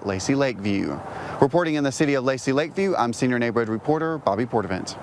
Lacey Lakeview. Reporting in the city of Lacey Lakeview, I'm senior neighborhood reporter Bobby Portavant.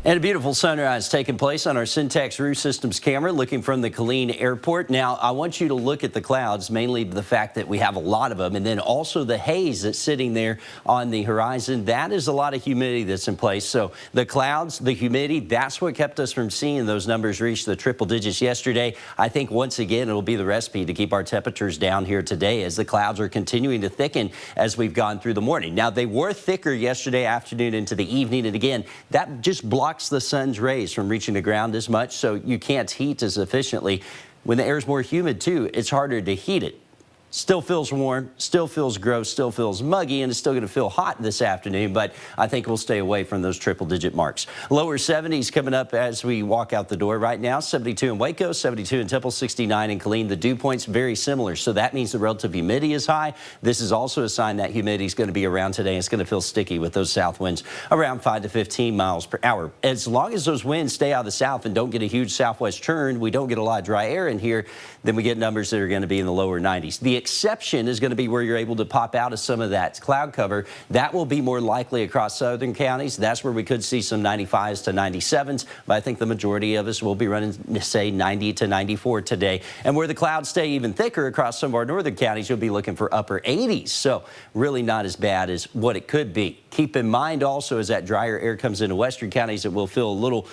And a beautiful sunrise taking place on our Syntax Roof Systems camera looking from the Killeen Airport. Now, I want you to look at the clouds, mainly the fact that we have a lot of them, and then also the haze that's sitting there on the horizon. That is a lot of humidity that's in place. So the clouds, the humidity, that's what kept us from seeing those numbers reach the triple digits yesterday. I think once again, it'll be the recipe to keep our temperatures down here today as the clouds are continuing to thicken as we've gone through the morning. Now, they were thicker yesterday afternoon into the evening, and again, that just blocks the sun's rays from reaching the ground as much, so you can't heat as efficiently. When the air is more humid too, it's harder to heat it. Still feels warm, still feels gross, still feels muggy, and it's still going to feel hot this afternoon, but I think we'll stay away from those triple-digit marks. Lower 70s coming up as we walk out the door right now. 72 in Waco, 72 in Temple, 69 in Killeen. The dew point's very similar, so that means the relative humidity is high. This is also a sign that humidity is going to be around today. It's going to feel sticky with those south winds around 5 to 15 miles per hour. As long as those winds stay out of the south and don't get a huge southwest turn, we don't get a lot of dry air in here, then we get numbers that are going to be in the lower 90s. The exception is going to be where you're able to pop out of some of that cloud cover. That will be more likely across southern counties. That's where we could see some 95s to 97s, but I think the majority of us will be running, say, 90 to 94 today. And where the clouds stay even thicker across some of our northern counties, you'll be looking for upper 80s. So really not as bad as what it could be. Keep in mind also as that drier air comes into western counties, it will feel a little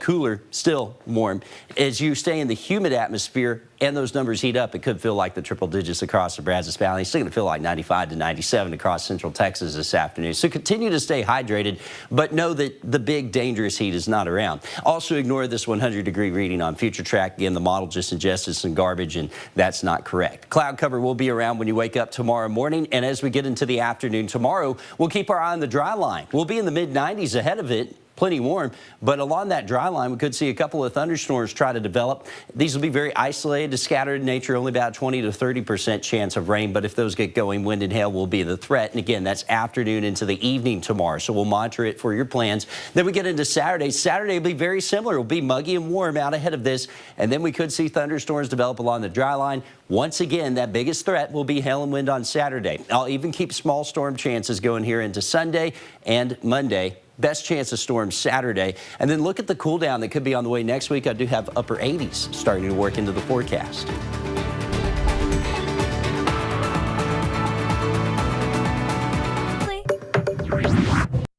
cooler, still warm. As you stay in the humid atmosphere and those numbers heat up, it could feel like the triple digits across the Brazos Valley. It's still going to feel like 95 to 97 across central Texas this afternoon. So continue to stay hydrated, but know that the big dangerous heat is not around. Also ignore this 100-degree reading on FutureTrack. Again, the model just ingested some garbage, and that's not correct. Cloud cover will be around when you wake up tomorrow morning, and as we get into the afternoon tomorrow, we'll keep our eye on the dry line. We'll be in the mid-90s ahead of it. Plenty warm, but along that dry line, we could see a couple of thunderstorms try to develop. These will be very isolated, scattered in nature, only about 20 to 30% chance of rain, but if those get going, wind and hail will be the threat. And again, that's afternoon into the evening tomorrow, so we'll monitor it for your plans. Then we get into Saturday. Saturday will be very similar. It'll be muggy and warm out ahead of this, and then we could see thunderstorms develop along the dry line. Once again, that biggest threat will be hail and wind on Saturday. I'll even keep small storm chances going here into Sunday and Monday. Best chance of storms Saturday. And then look at the cool down that could be on the way next week. I do have upper 80s starting to work into the forecast.